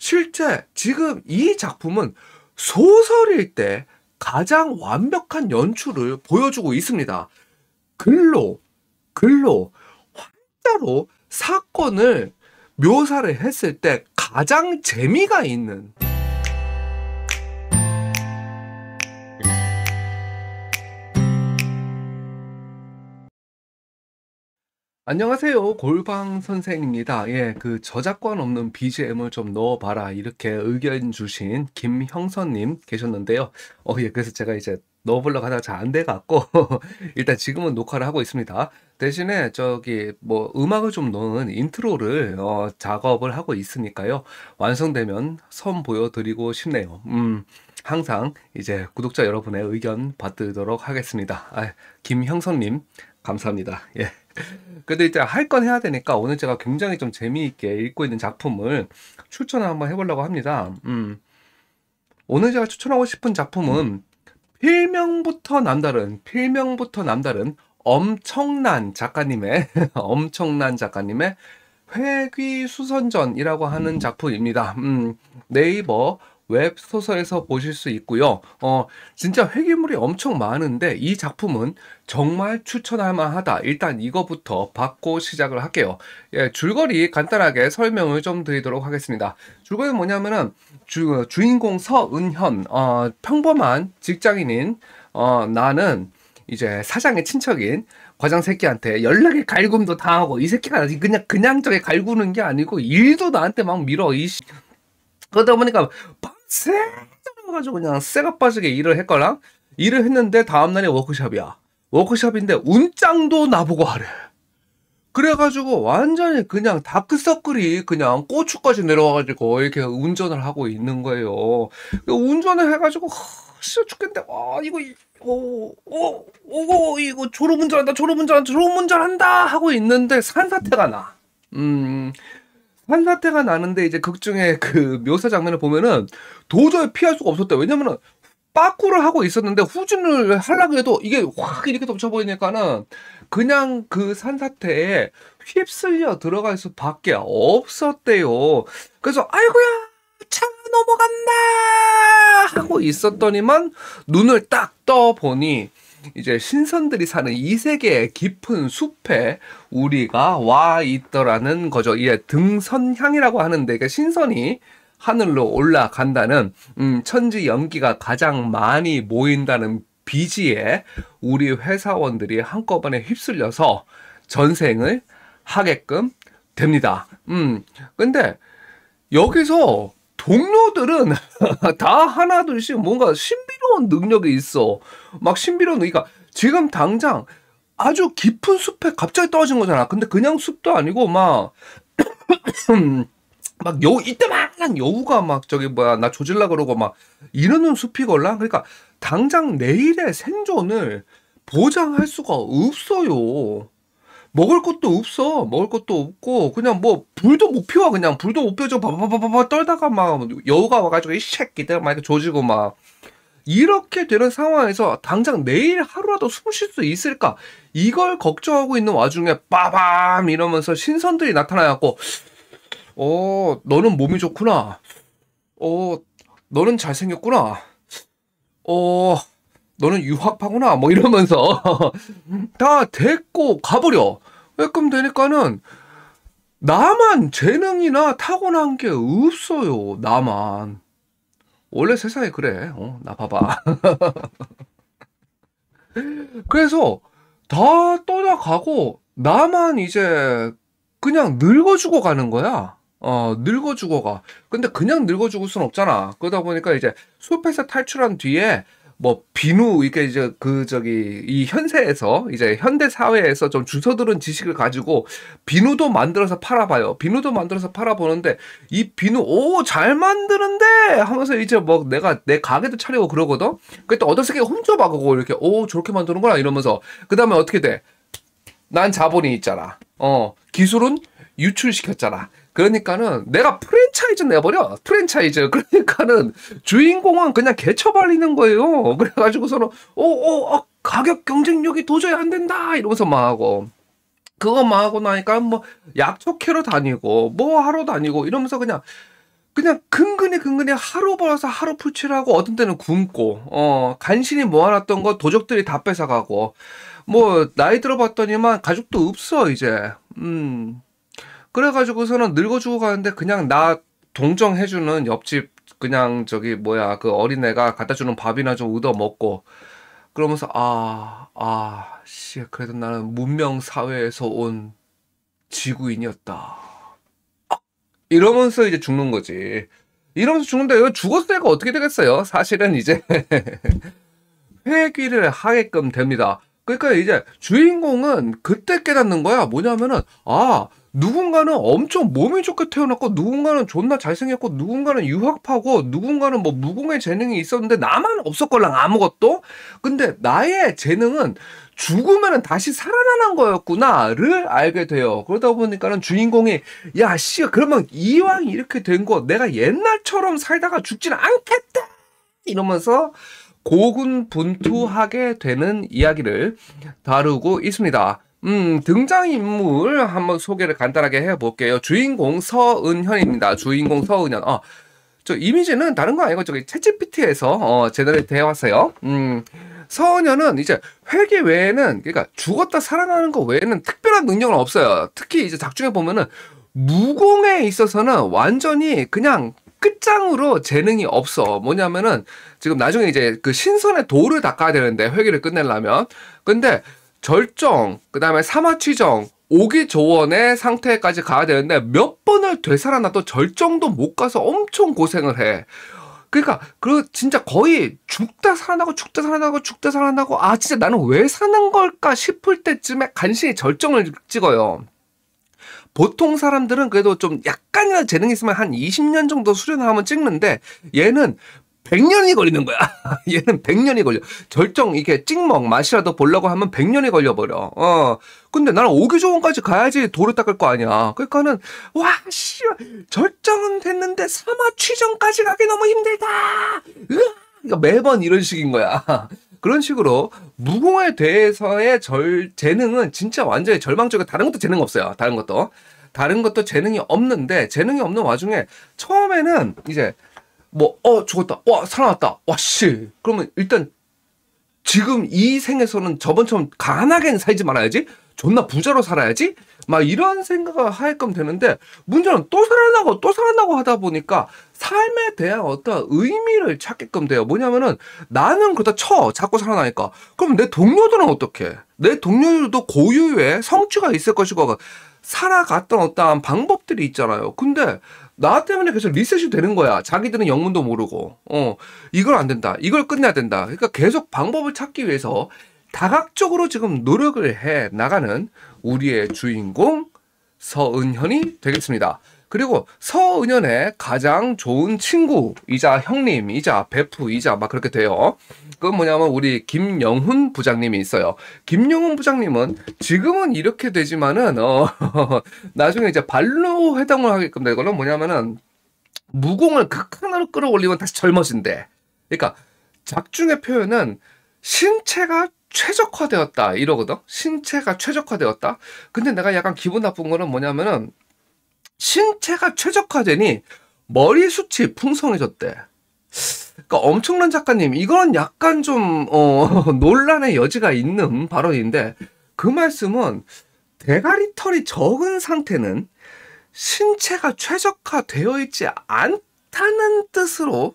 실제 지금 이 작품은 소설일 때 가장 완벽한 연출을 보여주고 있습니다. 글로, 글로, 환자로 사건을 묘사를 했을 때 가장 재미가 있는 안녕하세요. 골방 선생입니다. 예, 그 저작권 없는 BGM을 좀 넣어봐라. 이렇게 의견 주신 김형선님 계셨는데요. 예, 그래서 제가 이제 넣어보려고 하다가 잘 안 돼갖고, 일단 지금은 녹화를 하고 있습니다. 대신에 뭐 음악을 좀 넣은 인트로를 작업을 하고 있으니까요. 완성되면 선 보여드리고 싶네요. 항상 이제 구독자 여러분의 의견 받도록 하겠습니다. 김형선님, 감사합니다. 예. 근데 이제 할 건 해야 되니까 오늘 제가 굉장히 좀 재미있게 읽고 있는 작품을 추천을 한번 해보려고 합니다. 오늘 제가 추천하고 싶은 작품은 필명부터 남다른 엄청난 작가님의 엄청난 작가님의 회귀수선전이라고 하는 작품입니다. 네이버 웹소설에서 보실 수 있고요. 진짜 회귀물이 엄청 많은데 이 작품은 정말 추천할 만하다. 일단 이거부터 받고 시작을 할게요. 예, 줄거리 간단하게 설명을 좀 드리도록 하겠습니다. 줄거리는 뭐냐면은 주인공 서은현, 평범한 직장인인 나는 이제 사장의 친척인 과장 새끼한테 연락에 갈굼도 당하고, 이 새끼가 그냥 저게 갈구는 게 아니고 일도 나한테 막 밀어. 그러다 보니까 밤새 가지고 그냥 쇠가 빠지게 일을 했거나, 일을 했는데 다음날이 워크숍이야. 워크숍인데 운짱도 나보고 하래. 그래가지고 완전히 그냥 다크서클이 그냥 고추까지 내려와가지고 이렇게 운전을 하고 있는 거예요. 운전을 해가지고 싫어 죽겠는데, 이거 졸음운전한다 하고 있는데 산사태가 나. 산사태가 나는데 이제 극중에 그 묘사 장면을 보면은 도저히 피할 수가 없었대. 왜냐면은 빠꾸를 하고 있었는데 후진을 하려고 해도 이게 확 이렇게 덮쳐보이니까는 그냥 그 산사태에 휩쓸려 들어갈 수밖에 없었대요. 그래서 아이고야 차 넘어간다 하고 있었더니만 눈을 딱 떠보니 이제 신선들이 사는 이 세계의 깊은 숲에 우리가 와 있더라는 거죠. 이게 등선향이라고 하는데, 그러니까 신선이 하늘로 올라간다는 천지 연기가 가장 많이 모인다는 비지에 우리 회사원들이 한꺼번에 휩쓸려서 전생을 하게끔 됩니다. 근데 여기서 동료들은 다 하나둘씩 뭔가 신비로운 능력이 있어. 막 신비로운, 그러니까 지금 당장 아주 깊은 숲에 갑자기 떨어진 거잖아. 근데 그냥 숲도 아니고 막 이때만한 여우가 막 나 조질라 그러고 막 이러는 숲이걸라. 그러니까 당장 내일의 생존을 보장할 수가 없어요. 먹을 것도 없어. 먹을 것도 없고 그냥 뭐 불도 못 피워. 그냥 불도 못 피워서 바바바바바 떨다가 막 여우가 와가지고 이 새끼들 막 이렇게 조지고 막 이렇게 되는 상황에서 당장 내일 하루라도 숨 쉴 수 있을까? 이걸 걱정하고 있는 와중에 빠밤 이러면서 신선들이 나타나갖고 너는 몸이 좋구나. 너는 잘생겼구나. 너는 유학파구나. 뭐 이러면서 다 데리고 가버려. 그럼 되니까는 나만 재능이나 타고난 게 없어요. 나만. 원래 세상에 그래. 나 봐봐. 그래서 다 떠나가고 나만 이제 그냥 늙어 죽어 가는 거야. 늙어 죽어 가. 근데 그냥 늙어 죽을 순 없잖아. 그러다 보니까 이제 숲에서 탈출한 뒤에 뭐 비누 이게 이제 이 현세에서 이제 현대 사회에서 좀 주워들은 지식을 가지고 비누도 만들어서 팔아봐요. 비누도 만들어서 팔아보는데 이 비누 잘 만드는데 하면서 이제 뭐 내가 내 가게도 차리고 그러거든. 그때 어떤 새끼가 훔쳐봐 그거 이렇게 저렇게 만드는구나 이러면서 그 다음에 어떻게 돼? 난 자본이 있잖아. 기술은 유출시켰잖아. 그러니까는 내가 프랜차이즈 내버려. 프랜차이즈. 그러니까는 주인공은 그냥 개처발리는 거예요. 그래가지고서는 가격 경쟁력이 도저히 안 된다 이러면서 막 하고, 그거 막 하고 나니까 뭐 약초 캐러 다니고 뭐 하러 다니고 이러면서 그냥 그냥 근근히 하루 벌어서 하루 풀칠하고 어떤 때는 굶고 간신히 모아놨던 거 도적들이 다 뺏어가고 뭐 나이 들어봤더니만 가족도 없어 이제. 그래가지고서는 늙어 죽어가는데 그냥 나 동정해주는 옆집 그냥 저기 뭐야 그 어린애가 갖다 주는 밥이나 좀 얻어 먹고 그러면서 씨 그래도 나는 문명 사회에서 온 지구인이었다. 이러면서 이제 죽는 거지. 이러면서 죽는데 이거 죽었으니까 어떻게 되겠어요? 사실은 이제 회귀를 하게끔 됩니다. 그러니까 이제 주인공은 그때 깨닫는 거야. 뭐냐면은 누군가는 엄청 몸이 좋게 태어났고 누군가는 존나 잘생겼고 누군가는 유학파고 누군가는 뭐 무공의 재능이 있었는데 나만 없었걸랑 아무것도. 근데 나의 재능은 죽으면은 다시 살아나는 거였구나를 알게 돼요. 그러다 보니까는 주인공이 야 씨 그러면 이왕 이렇게 된 거 내가 옛날처럼 살다가 죽지는 않겠다 이러면서 고군분투하게 되는 이야기를 다루고 있습니다. 등장인물 한번 소개를 간단하게 해볼게요. 주인공 서은현입니다. 주인공 서은현. 저 이미지는 다른 거 아니고 저기 챗GPT에서 제너레이트 해왔어요. 서은현은 이제 회귀 외에는 그러니까 죽었다 살아나는 거 외에는 특별한 능력은 없어요. 특히 이제 작중에 보면은 무공에 있어서는 완전히 그냥 끝장으로 재능이 없어. 뭐냐면은 지금 나중에 이제 그 신선의 돌을 닦아야 되는데 회귀를 끝내려면 근데 절정 그다음에 사마취정 오기조원의 상태까지 가야 되는데 몇 번을 되살아나도 절정도 못 가서 엄청 고생을 해. 그러니까 진짜 거의 죽다 살아나고 진짜 나는 왜 사는 걸까 싶을 때쯤에 간신히 절정을 찍어요. 보통 사람들은 그래도 좀 약간이라도 재능이 있으면 한 20년 정도 수련하면 찍는데 얘는 100년이 걸리는 거야. 얘는 100년이 걸려. 절정 이게 찍먹 맛이라도 보려고 하면 100년이 걸려버려. 근데 나는 오기조원까지 가야지 돌을 닦을 거 아니야. 그러니까는 와 씨 절정은 됐는데 사마취정까지 가기 너무 힘들다. 그러니까 매번 이런 식인 거야. 그런 식으로 무공에 대해서의 재능은 진짜 완전히 절망적이고 다른 것도 재능 없어요. 다른 것도 재능이 없는데 재능이 없는 와중에 처음에는 이제 죽었다. 와, 살아났다. 와, 씨. 그러면 일단 지금 이 생에서는 저번처럼 가난하게 살지 말아야지. 존나 부자로 살아야지. 막 이런 생각을 하게끔 되는데 문제는 또 살아나고 하다 보니까 삶에 대한 어떤 의미를 찾게끔 돼요. 뭐냐면은 나는 그렇다 쳐. 자꾸 살아나니까. 그럼 내 동료들은 어떻게? 내 동료들도 고유의 성취가 있을 것이고 살아갔던 어떠한 방법들이 있잖아요. 근데 나 때문에 계속 리셋이 되는 거야. 자기들은 영문도 모르고. 이걸 안 된다. 이걸 끝내야 된다. 그러니까 계속 방법을 찾기 위해서 다각적으로 지금 노력을 해 나가는 우리의 주인공 서은현이 되겠습니다. 그리고 서은현의 가장 좋은 친구이자 형님이자 베프이자 막 그렇게 돼요. 그건 뭐냐면 우리 김영훈 부장님이 있어요. 김영훈 부장님은 지금은 이렇게 되지만은 나중에 이제 발로 회동을 하게끔 되거나 뭐냐면은 무공을 극한으로 끌어올리면 다시 젊어진대. 그러니까 작중의 표현은 신체가 최적화되었다 이러거든. 신체가 최적화되었다. 근데 내가 약간 기분 나쁜 거는 뭐냐면은 신체가 최적화되니 머리숱이 풍성해졌대. 그러니까 엄청난 작가님 이건 약간 좀 논란의 여지가 있는 발언인데 그 말씀은 대가리 털이 적은 상태는 신체가 최적화되어 있지 않다는 뜻으로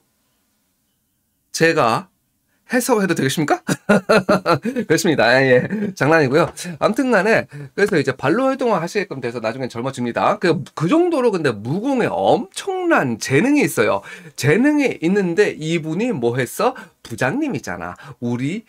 제가 해석해도 되겠습니까? 그렇습니다. 예. 장난이고요. 아무튼 간에, 그래서 이제 발로 활동을 하시게끔 돼서 나중엔 젊어집니다. 그 정도로 근데 무공에 엄청난 재능이 있어요. 재능이 있는데 이분이 뭐 했어? 부장님이잖아. 우리,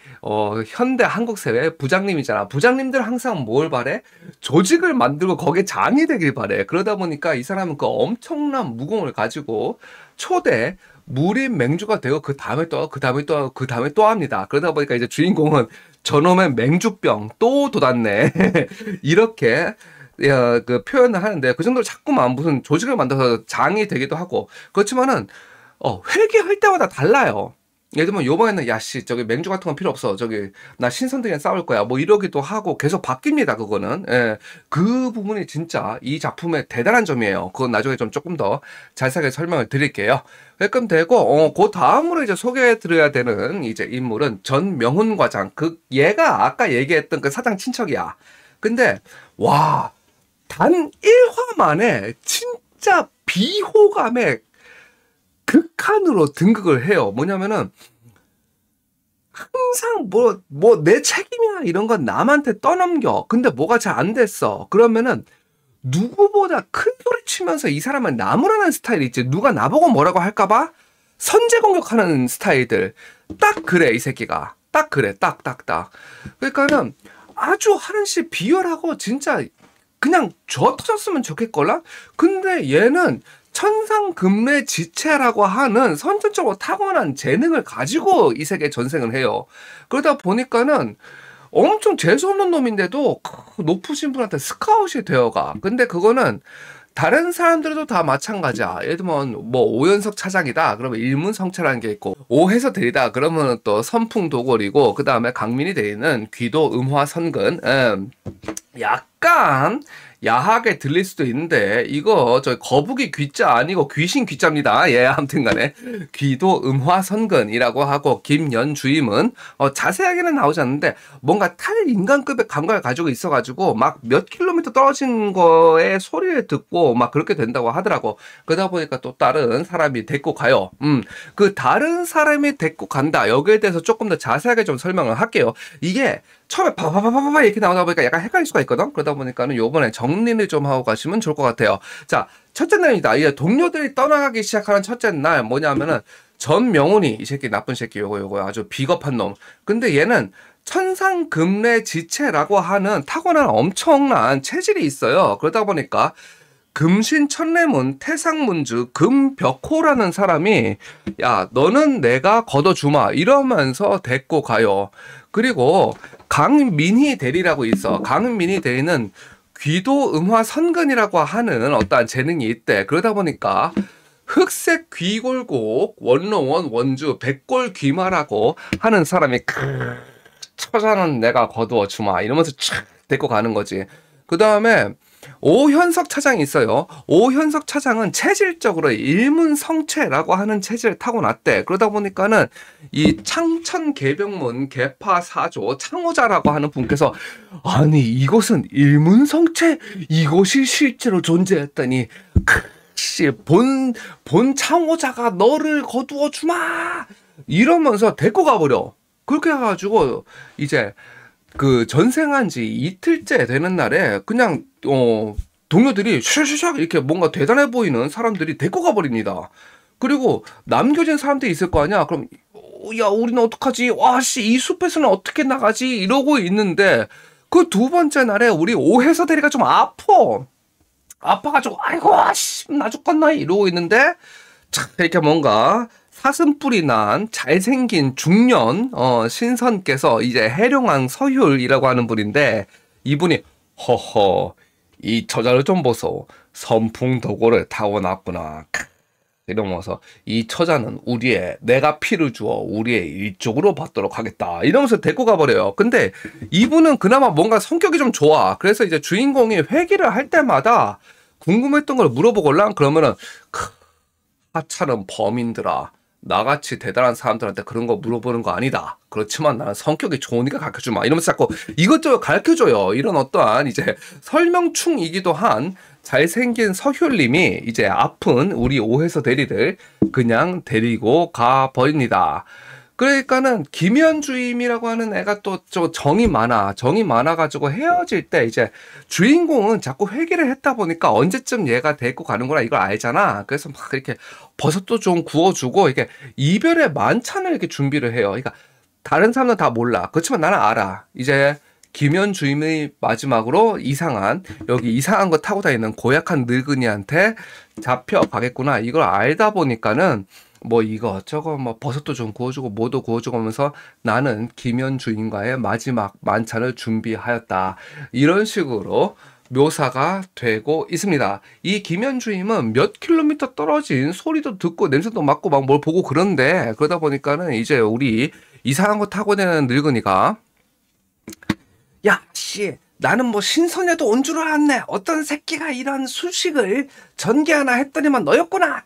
현대 한국 사회 부장님이잖아. 부장님들 항상 뭘 바래? 조직을 만들고 거기에 장이 되길 바래. 그러다 보니까 이 사람은 그 엄청난 무공을 가지고 초대, 무림 맹주가 되고 그 다음에 또 합니다. 그러다 보니까 이제 주인공은 저놈의 맹주병 또 돋았네. 이렇게 그 표현을 하는데 그 정도로 자꾸만 무슨 조직을 만들어서 장이 되기도 하고 그렇지만은 회귀할 때마다 달라요. 예를 들면 요번에는 "야 씨 저기 맥주 같은 건 필요 없어. 저기 나 신선들이랑 싸울 거야." 뭐 이러기도 하고 계속 바뀝니다 그거는. 예. 그 부분이 진짜 이 작품의 대단한 점이에요. 그건 나중에 좀 쪼끔 더 자세하게 설명을 드릴게요. 그럼 되고 그다음으로 이제 소개해 드려야 되는 이제 인물은 전명훈 과장. 얘가 아까 얘기했던 그 사장 친척이야. 근데 와 단 1화 만에 진짜 비호감의 극한으로 등극을 해요. 뭐냐면은 항상 내 책임이야 이런 건 남한테 떠넘겨. 근데 뭐가 잘 안 됐어. 그러면은 누구보다 큰 소리 치면서 이 사람은 나무라는 스타일이 있지. 누가 나보고 뭐라고 할까봐 선제 공격하는 스타일들. 딱 그래 이 새끼가. 딱 그래 딱딱딱. 그러니까는 아주 한없이 비열하고 진짜 그냥 저 터졌으면 좋겠걸라? 근데 얘는 천상금례지체라고 하는 선천적으로 타고난 재능을 가지고 이 세계에 전생을 해요. 그러다 보니까는 엄청 재수없는 놈인데도 높으신 분한테 스카웃이 되어가. 근데 그거는 다른 사람들도 다 마찬가지야. 예를 들면 뭐 오연석 차장이다. 그러면 일문성체라는 게 있고 오해서 대리다. 그러면 또 선풍도골이고 그 다음에 강민이 대리는 귀도 음화선근. 약간 야하게 들릴 수도 있는데 이거 저 거북이 귀자 아니고 귀신 귀자입니다. 예, 아무튼간에 귀도 음화선근이라고 하고 김연주임은 자세하게는 나오지 않는데 뭔가 탈인간급의 감각을 가지고 있어가지고 막 몇 킬로미터 떨어진 거에 소리를 듣고 막 그렇게 된다고 하더라고. 그러다 보니까 또 다른 사람이 데리고 가요. 그 다른 사람이 데리고 간다. 여기에 대해서 조금 더 자세하게 좀 설명을 할게요. 이게 처음에 바바바바바 이렇게 나오다 보니까 약간 헷갈릴 수가 있거든. 그러다 보니까는 요번에 정리를 좀 하고 가시면 좋을 것 같아요. 자, 첫째 날입니다. 이제 동료들이 떠나가기 시작하는 첫째 날 뭐냐면은 전명훈이 이 새끼 나쁜 새끼 요거 아주 비겁한 놈. 근데 얘는 천상금례지체라고 하는 타고난 엄청난 체질이 있어요. 그러다 보니까 금신천례문 태상문주 금벽호라는 사람이 야 너는 내가 걷어주마 이러면서 데리고 가요. 그리고 강민희 대리라고 있어. 강민희 대리는 귀도 음화 선근이라고 하는 어떠한 재능이 있대. 그러다 보니까 흑색 귀골곡 원로원 원주 백골 귀마라고 하는 사람이 처자는 내가 거두어 주마 이러면서 촥 데리고 가는 거지. 그 다음에 오현석 차장이 있어요. 오현석 차장은 체질적으로 일문성체라고 하는 체질을 타고났대. 그러다 보니까는 이 창천계병문 계파사조 창호자라고 하는 분께서 아니 이것은 일문성체 이것이 실제로 존재했다니 본 창호자가 너를 거두어 주마 이러면서 데리고 가버려. 그렇게 해가지고 이제 그 전생한 지 이틀째 되는 날에 그냥 동료들이 슈슈샥 이렇게 뭔가 대단해 보이는 사람들이 데리고 가버립니다. 그리고 남겨진 사람들이 있을 거 아니야. 그럼 야 우리는 어떡하지? 와씨 이 숲에서는 어떻게 나가지? 이러고 있는데 그 두 번째 날에 우리 오해서 대리가 좀 아파가지고 아이고 씨 나 죽겠나 이러고 있는데 참 이렇게 뭔가 사슴뿔이 난 잘생긴 중년 신선께서 이제 해룡왕 서율이라고 하는 분인데 이분이 허허 이 처자를 좀 보소 선풍도고를 타고났구나 이러면서 이 처자는 내가 피를 주어 우리의 일족으로 받도록 하겠다 이러면서 데리고 가버려요. 근데 이분은 그나마 뭔가 성격이 좀 좋아. 그래서 이제 주인공이 회귀를 할 때마다 궁금했던 걸 물어보걸랑 그러면은 하찮은 범인들아 나같이 대단한 사람들한테 그런 거 물어보는 거 아니다. 그렇지만 나는 성격이 좋으니까 가르쳐주마. 이러면서 자꾸 이것저것 가르쳐줘요. 이런 어떠한 이제 설명충이기도 한 잘생긴 서효님이 이제 아픈 우리 오해서 대리를 그냥 데리고 가버립니다. 그러니까는 김현주임이라고 하는 애가 또 정이 많아가지고 헤어질 때 이제 주인공은 자꾸 회귀를 했다 보니까 언제쯤 얘가 데리고 가는구나 이걸 알잖아. 그래서 막 이렇게 버섯도 좀 구워주고 이렇게 이별의 만찬을 이렇게 준비를 해요. 그러니까 다른 사람은 다 몰라. 그렇지만 나는 알아. 이제 김현주임이 마지막으로 여기 이상한 거 타고 다니는 고약한 늙은이한테 잡혀가겠구나. 이걸 알다 보니까는 뭐 이거저거 뭐 버섯도 좀 구워주고 뭐도 구워주고 하면서 나는 김현주인과의 마지막 만찬을 준비하였다. 이런 식으로 묘사가 되고 있습니다. 이 김현주임은 몇 킬로미터 떨어진 소리도 듣고 냄새도 맡고 막 뭘 보고 그런데, 그러다 보니까는 이제 우리 이상한 거 타고 다니는 늙은이가, 야, 씨, 나는 뭐 신선에도 온 줄 알았네. 어떤 새끼가 이런 수식을 전개하나 했더니만 너였구나.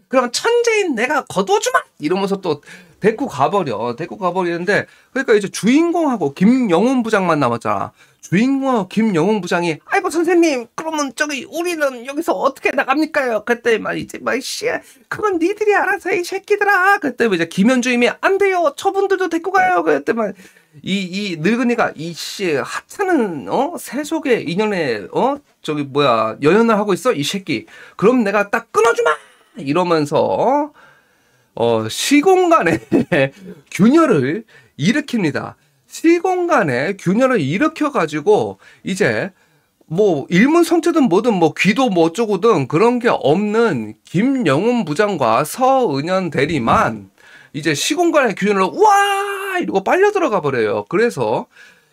그럼 천재인 내가 거둬주마! 이러면서 또 데리고 가버려. 데리고 가버리는데, 그러니까 이제 주인공하고 김영훈 부장만 남았잖아. 주인공하고 김영훈 부장이, 아이고, 선생님, 그러면 저기, 우리는 여기서 어떻게 나갑니까요? 그때 막 이제, 막, 씨, 그건 니들이 알아서 이 새끼들아. 그때 이제 김현주임이, 안 돼요. 저분들도 데리고 가요. 그때 막, 이 늙은이가, 이씨, 하찮은, 세속의 인연에, 저기, 뭐야, 연연을 하고 있어? 이 새끼. 그럼 내가 딱 끊어주마! 이러면서, 시공간에 균열을 일으킵니다. 시공간에 균열을 일으켜가지고, 이제, 뭐, 일문성체든 뭐든, 뭐, 귀도 뭐 어쩌고든 그런 게 없는 김영훈 부장과 서은현 대리만, 이제 시공간의 균열을, 와! 이러고 빨려 들어가 버려요. 그래서,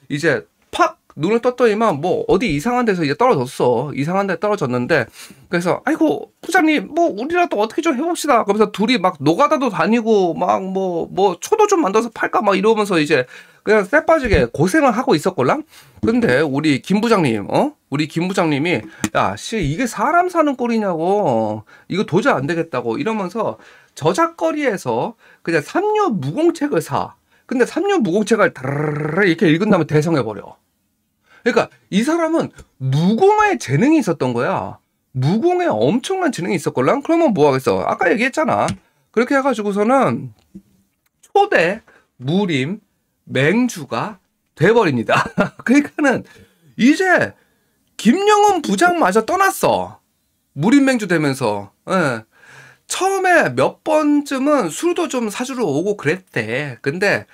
이제, 팍! 눈을 떴더니만 뭐 어디 이상한 데서 이제 떨어졌어. 이상한 데 떨어졌는데, 그래서 아이고 부장님 뭐 우리라도 어떻게 좀 해봅시다. 그러면서 둘이 막 노가다도 다니고 막 뭐 초도 좀 만들어서 팔까 막 이러면서 이제 그냥 쎄 빠지게 고생을 하고 있었걸랑. 근데 우리 김 부장님, 우리 김 부장님이, 야, 씨, 이게 사람 사는 꼴이냐고, 이거 도저히 안 되겠다고 이러면서 저작거리에서 그냥 삼류 무공책을 사. 근데 삼류 무공책을 다르르르 이렇게 읽은 다음에 대성해버려. 그러니까 이 사람은 무공의 재능이 있었던 거야. 무공에 엄청난 재능이 있었걸랑? 그러면 뭐 하겠어? 아까 얘기했잖아. 그렇게 해가지고서는 초대 무림 맹주가 돼버립니다. 그러니까는 이제 김영훈 부장마저 떠났어. 무림 맹주 되면서. 예. 처음에 몇 번쯤은 술도 좀 사주러 오고 그랬대. 근데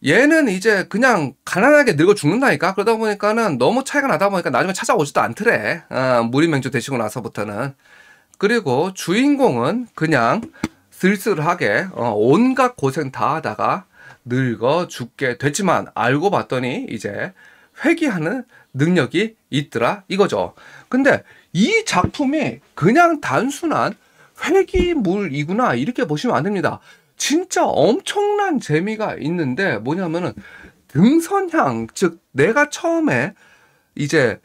얘는 이제 그냥 가난하게 늙어 죽는다니까. 그러다 보니까는 너무 차이가 나다 보니까 나중에 찾아오지도 않더래. 무림맹주 되시고 나서부터는. 그리고 주인공은 그냥 쓸쓸하게 온갖 고생 다 하다가 늙어 죽게 됐지만, 알고 봤더니 이제 회귀하는 능력이 있더라 이거죠. 근데 이 작품이 그냥 단순한 회귀물이구나 이렇게 보시면 안 됩니다. 진짜 엄청난 재미가 있는데 뭐냐면은 등선향, 즉 내가 처음에 이제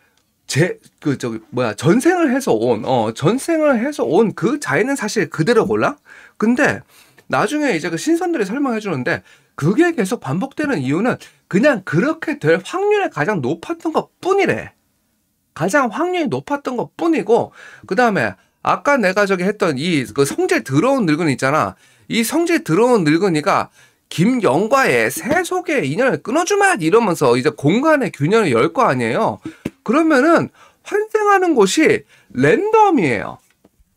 전생을 해서 온 그 자해는 사실 그대로골라. 근데 나중에 이제 그 신선들이 설명해 주는데, 그게 계속 반복되는 이유는 그냥 그렇게 될 확률이 가장 높았던 것 뿐이래. 가장 확률이 높았던 것 뿐이고, 그 다음에 아까 내가 저기 했던 그 성질 더러운 늙은이 있잖아. 이 성질 더러운 늙은이가 김영과의 세속의 인연을 끊어주마 이러면서 이제 공간의 균열을 열 거 아니에요. 그러면은 환생하는 곳이 랜덤이에요.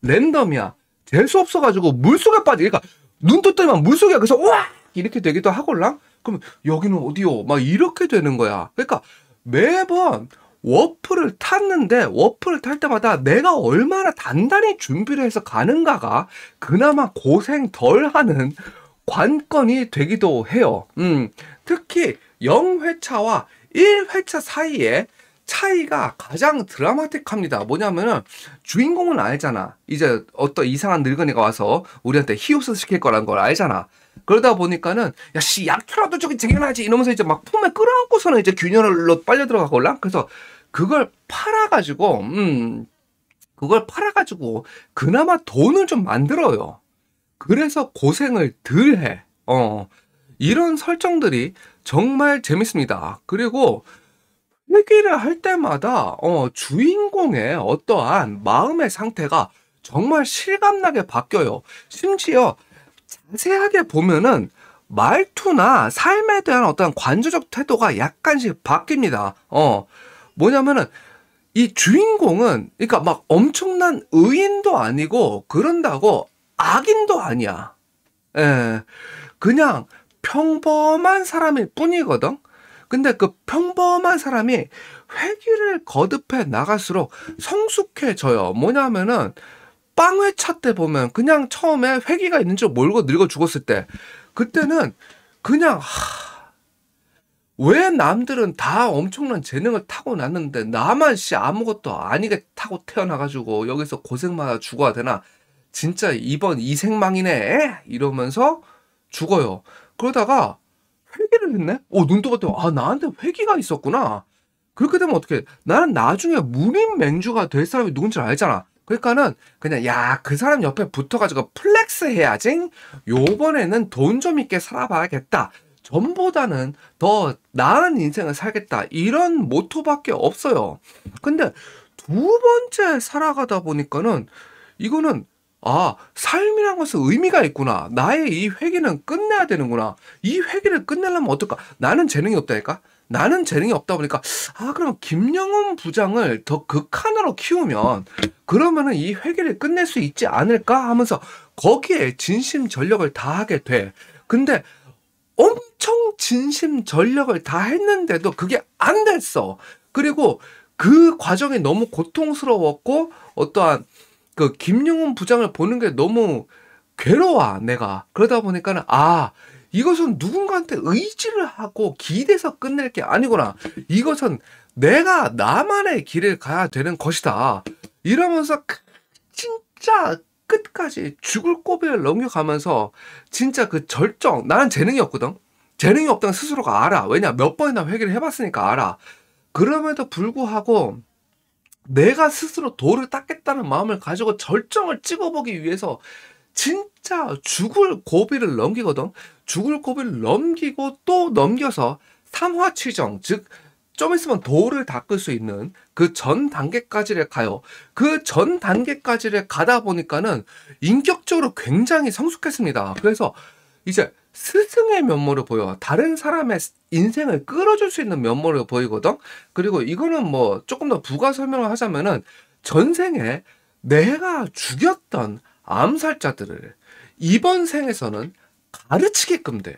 랜덤이야. 재수 없어가지고 물속에 빠져. 그러니까 눈 떴더니만 물속에, 그래서 우와 이렇게 되기도 하걸랑. 그러면 여기는 어디요? 막 이렇게 되는 거야. 그러니까 매번 워프를 탔는데, 워프를 탈 때마다 내가 얼마나 단단히 준비를 해서 가는가가 그나마 고생 덜 하는 관건이 되기도 해요. 특히 0회차와 1회차 사이에 차이가 가장 드라마틱합니다. 뭐냐면은 주인공은 알잖아. 이제 어떤 이상한 늙은이가 와서 우리한테 히오스 시킬 거라는 걸 알잖아. 그러다 보니까는 야씨 약효라도 저기 쟁여놔야지 이러면서 이제 막 품에 끌어안고서는 이제 균열로 빨려 들어가걸랑. 그래서 그걸 팔아가지고 그나마 돈을 좀 만들어요. 그래서 고생을 덜 해. 이런 설정들이 정말 재밌습니다. 그리고 회귀를 할 때마다 주인공의 어떠한 마음의 상태가 정말 실감나게 바뀌어요. 심지어 자세하게 보면은 말투나 삶에 대한 어떤 관조적 태도가 약간씩 바뀝니다. 뭐냐면은 이 주인공은 그러니까 막 엄청난 의인도 아니고 그런다고 악인도 아니야. 예. 그냥 평범한 사람일 뿐이거든. 근데 그 평범한 사람이 회귀를 거듭해 나갈수록 성숙해져요. 뭐냐면은 빵회차 때 보면 그냥 처음에 회귀가 있는 줄 모르고 늙어 죽었을 때, 그때는 그냥 왜 남들은 다 엄청난 재능을 타고났는데 나만 아무것도 아니게 타고 태어나 가지고 여기서 고생마다 죽어야 되나? 진짜 이번 이생망이네. 이러면서 죽어요. 그러다가 회개를 했네. 눈 뜨고 아 나한테 회기가 있었구나. 그렇게 되면 어떻게? 나는 나중에 문인맹주가 될 사람이 누군지 알잖아. 그러니까는 그냥 야 그 사람 옆에 붙어가지고 플렉스 해야지. 요번에는 돈 좀 있게 살아봐야겠다. 전보다는 더 나은 인생을 살겠다. 이런 모토밖에 없어요. 근데 두 번째 살아가다 보니까는 이거는 삶이란 것은 의미가 있구나. 나의 이 회기는 끝내야 되는구나. 이 회기를 끝내려면 어떨까? 나는 재능이 없다니까? 나는 재능이 없다 보니까, 그럼 김영훈 부장을 더 극한으로 키우면, 그러면은 이 회기를 끝낼 수 있지 않을까? 하면서 거기에 진심 전력을 다하게 돼. 근데 엄청 진심 전력을 다 했는데도 그게 안 됐어. 그리고 그 과정이 너무 고통스러웠고, 어떠한 그 김용훈 부장을 보는 게 너무 괴로워, 내가. 그러다 보니까는, 이것은 누군가한테 의지를 하고 기대서 끝낼 게 아니구나. 이것은 내가 나만의 길을 가야 되는 것이다. 이러면서 진짜 끝까지 죽을 고비를 넘겨가면서 진짜 그 절정, 나는 재능이 없거든. 재능이 없다는 스스로가 알아. 왜냐, 몇 번이나 회개를 해봤으니까 알아. 그럼에도 불구하고 내가 스스로 돌을 닦겠다는 마음을 가지고 절정을 찍어보기 위해서 진짜 죽을 고비를 넘기거든. 죽을 고비를 넘기고 또 넘겨서 삼화치정, 즉 좀 있으면 돌을 닦을 수 있는 그 전 단계까지를 가요. 그 전 단계까지를 가다 보니까는 인격적으로 굉장히 성숙했습니다. 그래서 이제 스승의 면모를 보여. 다른 사람의 인생을 끌어줄 수 있는 면모를 보이거든. 그리고 이거는 뭐 조금 더 부가 설명을 하자면은 전생에 내가 죽였던 암살자들을 이번 생에서는 가르치게끔 돼요.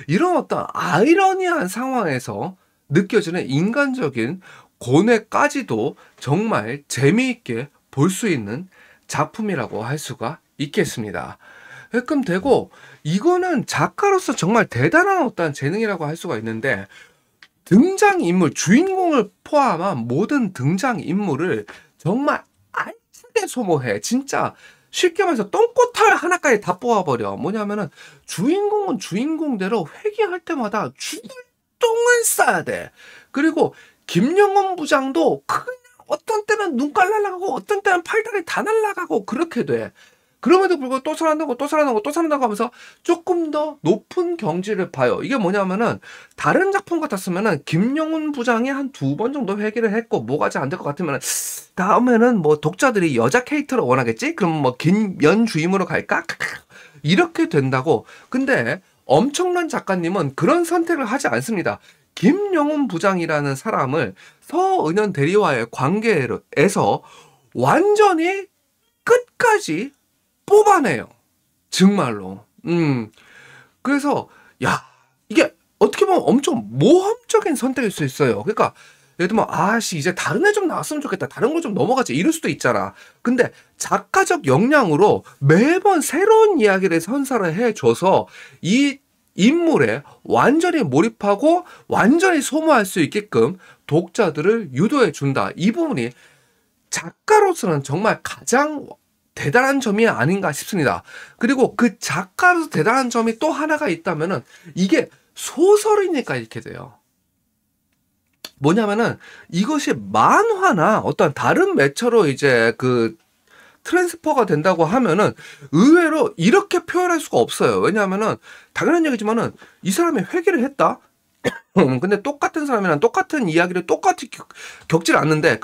이런 어떤 아이러니한 상황에서 느껴지는 인간적인 고뇌까지도 정말 재미있게 볼 수 있는 작품이라고 할 수가 있겠습니다. 그끔 되고 이거는 작가로서 정말 대단한 어떤 재능이라고 할 수가 있는데 등장인물, 주인공을 포함한 모든 등장인물을 정말 알차게 소모해. 진짜 쉽게 말해서 똥꼬털 하나까지 다 뽑아버려. 뭐냐면은 주인공은 주인공대로 회귀할 때마다 죽을 똥을 싸야 돼. 그리고 김영훈 부장도 그냥 어떤 때는 눈깔 날아가고 어떤 때는 팔다리 다 날아가고 그렇게 돼. 그럼에도 불구하고 또 살아나고 또 살아나고 또 살아나고 하면서 조금 더 높은 경지를 봐요. 이게 뭐냐면은 다른 작품 같았으면은 김영훈 부장이 한 2번 정도 회귀를 했고 뭐가 잘 안 될 것 같으면은 다음에는 뭐 독자들이 여자 캐릭터를 원하겠지? 그럼 뭐 김연주임으로 갈까? 이렇게 된다고. 근데 엄청난 작가님은 그런 선택을 하지 않습니다. 김영훈 부장이라는 사람을 서은현 대리와의 관계에서 완전히 끝까지 뽑아내요. 정말로. 그래서 야 이게 어떻게 보면 엄청 모험적인 선택일 수 있어요. 그러니까 예를 들면 이제 다른 애 좀 나왔으면 좋겠다. 다른 거 좀 넘어가지. 이럴 수도 있잖아. 근데 작가적 역량으로 매번 새로운 이야기를 선사를 해줘서 이 인물에 완전히 몰입하고 완전히 소모할 수 있게끔 독자들을 유도해 준다. 이 부분이 작가로서는 정말 가장 대단한 점이 아닌가 싶습니다. 그리고 그 작가로서 대단한 점이 또 하나가 있다면은 이게 소설이니까 이렇게 돼요. 뭐냐면은 이것이 만화나 어떤 다른 매체로 이제 그 트랜스퍼가 된다고 하면은 의외로 이렇게 표현할 수가 없어요. 왜냐하면은 당연한 얘기지만은 이 사람이 회귀를 했다. 근데 똑같은 사람이랑 똑같은 이야기를 똑같이 겪질 않는데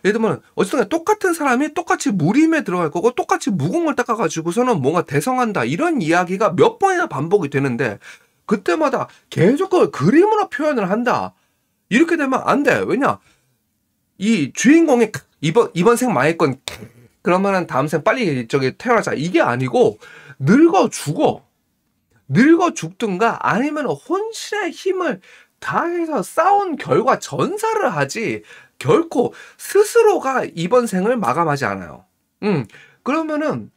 예를 들면 어쨌든 똑같은 사람이 똑같이 무림에 들어갈 거고 똑같이 무공을 닦아가지고서는 뭔가 대성한다 이런 이야기가 몇 번이나 반복이 되는데 그때마다 계속 그걸 그림으로 표현을 한다. 이렇게 되면 안 돼. 왜냐? 이 주인공이 이번 생 망했건 그러면은 다음 생 빨리 태어나자. 이게 아니고 늙어 죽든가 아니면 혼신의 힘을 다해서 싸운 결과 전사를 하지 결코 스스로가 이번 생을 마감하지 않아요. 그러면은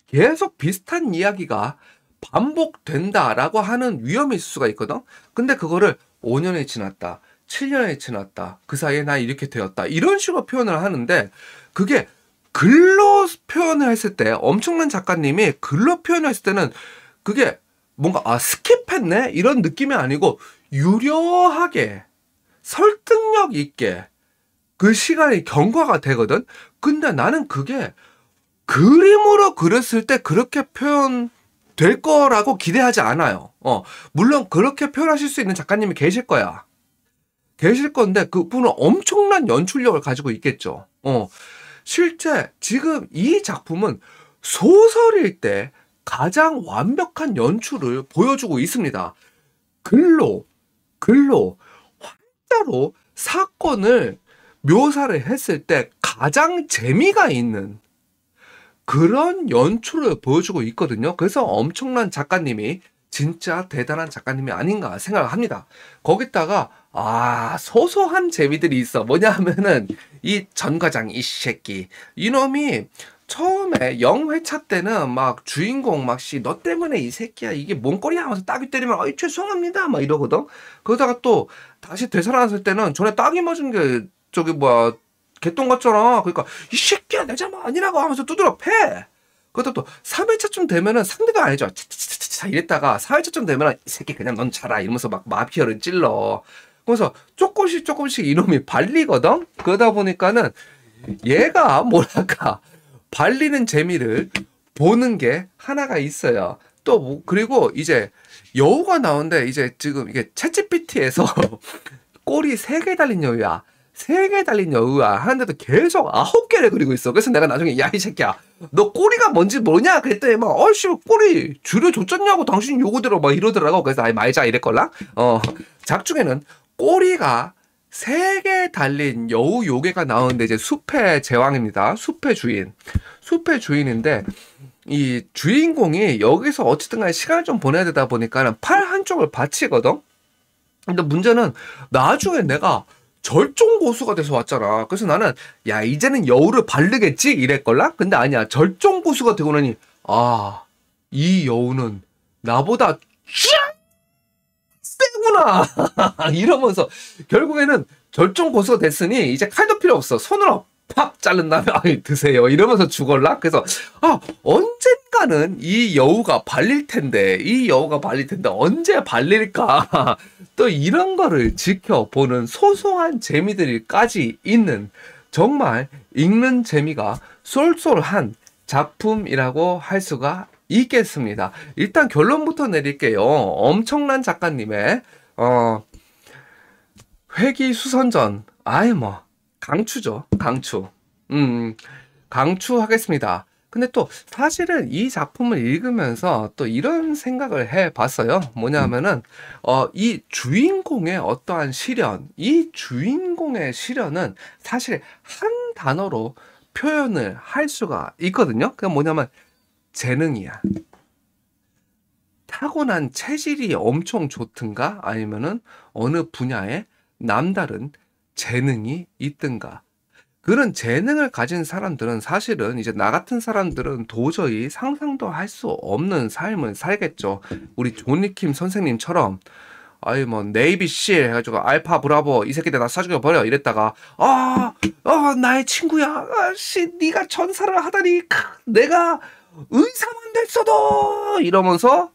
계속 비슷한 이야기가 반복된다라고 하는 위험이 있을 수가 있거든. 근데 그거를 5년이 지났다, 7년이 지났다, 그 사이에 나 이렇게 되었다, 이런 식으로 표현을 하는데, 그게 글로 표현을 했을 때, 엄청난 작가님이 글로 표현을 했을 때는 그게 뭔가 스킵했네 이런 느낌이 아니고 유려하게 설득력 있게 그 시간이 경과가 되거든. 근데 나는 그게 그림으로 그렸을 때 그렇게 표현될 거라고 기대하지 않아요. 물론 그렇게 표현하실 수 있는 작가님이 계실 거야. 계실 건데 그분은 엄청난 연출력을 가지고 있겠죠. 실제 지금 이 작품은 소설일 때 가장 완벽한 연출을 보여주고 있습니다. 글로 한자로 사건을 묘사를 했을 때 가장 재미가 있는 그런 연출을 보여주고 있거든요. 그래서 엄청난 작가님이 진짜 대단한 작가님이 아닌가 생각을 합니다. 거기다가 소소한 재미들이 있어. 뭐냐 하면은 이 전과장 이 새끼 이놈이 처음에 0회차 때는 막 주인공 너 때문에 이 새끼야 이게 뭔 꼴이야 하면서 따귀 때리면 어이 죄송합니다 막 이러거든. 그러다가 또 다시 되살아났을 때는 전에 따귀 맞은 게 개똥 같잖아. 그러니까 이 새끼야 내 잘못 아니라고 하면서 두드려 패. 그러다 또 3회차쯤 되면은 상대도 아니죠. 차차차차 이랬다가 4회차쯤 되면은 이 새끼 그냥 넌 자라 이러면서 막 마피아를 찔러. 그래서 조금씩 이놈이 발리거든. 그러다 보니까는 얘가 발리는 재미를 보는 게 하나가 있어요. 또 그리고 이제 여우가 나오는데 이제 지금 이게 챗GPT에서 꼬리 3개 달린 여우야. 3개 달린 여우야 하는데도 계속 9개를 그리고 있어. 그래서 내가 나중에 야 이 새끼야 너 꼬리가 뭔지 뭐냐 그랬더니 막 얼씨 꼬리 줄여줬잖냐고 당신 요거대로 막 이러더라고. 그래서 말자 이랬걸라. 작중에는 꼬리가 3개 달린 여우 요괴가 나오는데 이제 숲의 제왕입니다. 숲의 주인인데 이 주인공이 여기서 어쨌든 간에 시간을 좀 보내야 되다 보니까 팔 한쪽을 받치거든. 근데 문제는 나중에 내가 절정 고수가 돼서 왔잖아. 그래서 나는 야 이제는 여우를 바르겠지 이랬걸라. 근데 아니야. 절정 고수가 되고 나니 이 여우는 나보다 세구나 이러면서 결국에는 절정 고수가 됐으니 이제 칼도 필요 없어. 손으로 팍 자른 다음에 드세요 이러면서 죽을라. 그래서 언젠가는 이 여우가 발릴 텐데 언제 발릴까 또 이런 거를 지켜보는 소소한 재미들까지 있는 정말 읽는 재미가 쏠쏠한 작품이라고 할 수가 있겠습니다. 일단 결론부터 내릴게요. 엄청난 작가님의 회기수선전 강추죠. 강추하겠습니다. 근데 또 사실은 이 작품을 읽으면서 또 이런 생각을 해봤어요. 뭐냐면은 이 주인공의 어떠한 시련, 이 주인공의 시련은 사실 한 단어로 표현을 할 수가 있거든요. 그게 뭐냐면 재능이야. 타고난 체질이 엄청 좋든가 아니면은 어느 분야에 남다른 재능이 있든가. 그런 재능을 가진 사람들은 사실은 이제 나 같은 사람들은 도저히 상상도 할 수 없는 삶을 살겠죠. 우리 존리킴 선생님처럼 네이비 실 해가지고 알파 브라보 이 새끼들 다 쏴 죽여버려 이랬다가 나의 친구야 네가 전사를 하다니 내가 의사만 됐어도 이러면서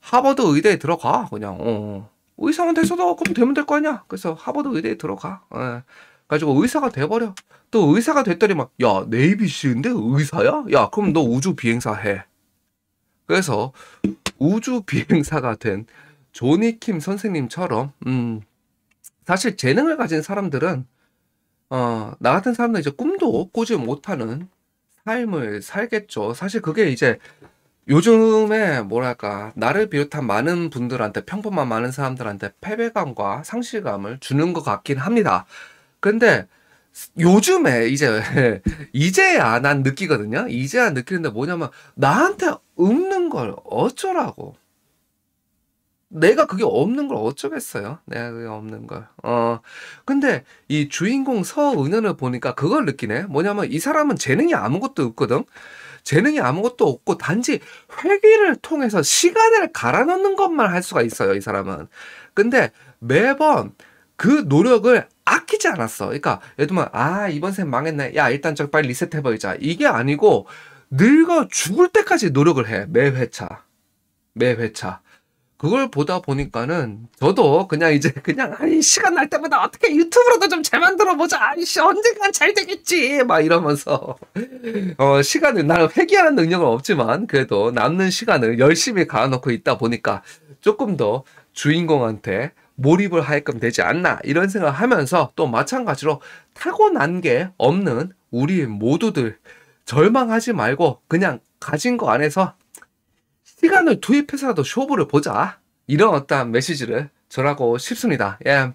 하버드 의대에 들어가. 그냥 의사만 됐어도 그럼 되면 될 거 아니야. 그래서 하버드 의대에 들어가. 가지고 의사가 돼버려. 또 의사가 됐더니 야 네이비실인데 의사야? 야 그럼 너 우주 비행사 해. 그래서 우주 비행사가 된 조니킴 선생님처럼 사실 재능을 가진 사람들은 나 같은 사람들은 이제 꿈도 꾸지 못하는 삶을 살겠죠. 사실 그게 이제 요즘에 나를 비롯한 많은 분들한테 평범한 많은 사람들한테 패배감과 상실감을 주는 것 같긴 합니다. 근데 요즘에 이제야 난 느끼거든요. 이제야 느끼는데 뭐냐면 나한테 없는 걸 어쩌라고. 내가 그게 없는 걸 어쩌겠어요. 내가 그게 없는 걸. 근데 이 주인공 서은현을 보니까 그걸 느끼네. 뭐냐면 이 사람은 재능이 아무것도 없거든. 재능이 아무것도 없고 단지 회귀를 통해서 시간을 갈아 넣는 것만 할 수가 있어요, 이 사람은. 근데 매번 그 노력을 아끼지 않았어. 그러니까 예를 들면 이번 생 망했네. 야, 일단 저 빨리 리셋해 버리자. 이게 아니고 늙어 죽을 때까지 노력을 해. 매 회차. 매 회차. 그걸 보다 보니까는 저도 그냥 이제 그냥 시간 날 때마다 어떻게 유튜브로도 좀 잘 만들어 보자. 언젠간 잘 되겠지. 막 이러면서 시간을 나는 회귀하는 능력은 없지만 그래도 남는 시간을 열심히 갈아넣고 있다 보니까 조금 더 주인공한테 몰입을 하게끔 되지 않나 이런 생각을 하면서 또 마찬가지로 타고난 게 없는 우리 모두들 절망하지 말고 그냥 가진 거 안에서 시간을 투입해서라도 쇼부를 보자. 이런 어떠한 메시지를 전하고 싶습니다. 예.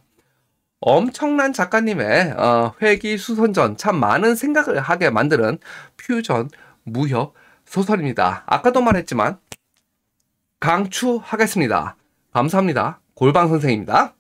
엄청난 작가님의 회귀수선전 참 많은 생각을 하게 만드는 퓨전 무협 소설입니다. 아까도 말했지만 강추하겠습니다. 감사합니다. 골방 선생입니다.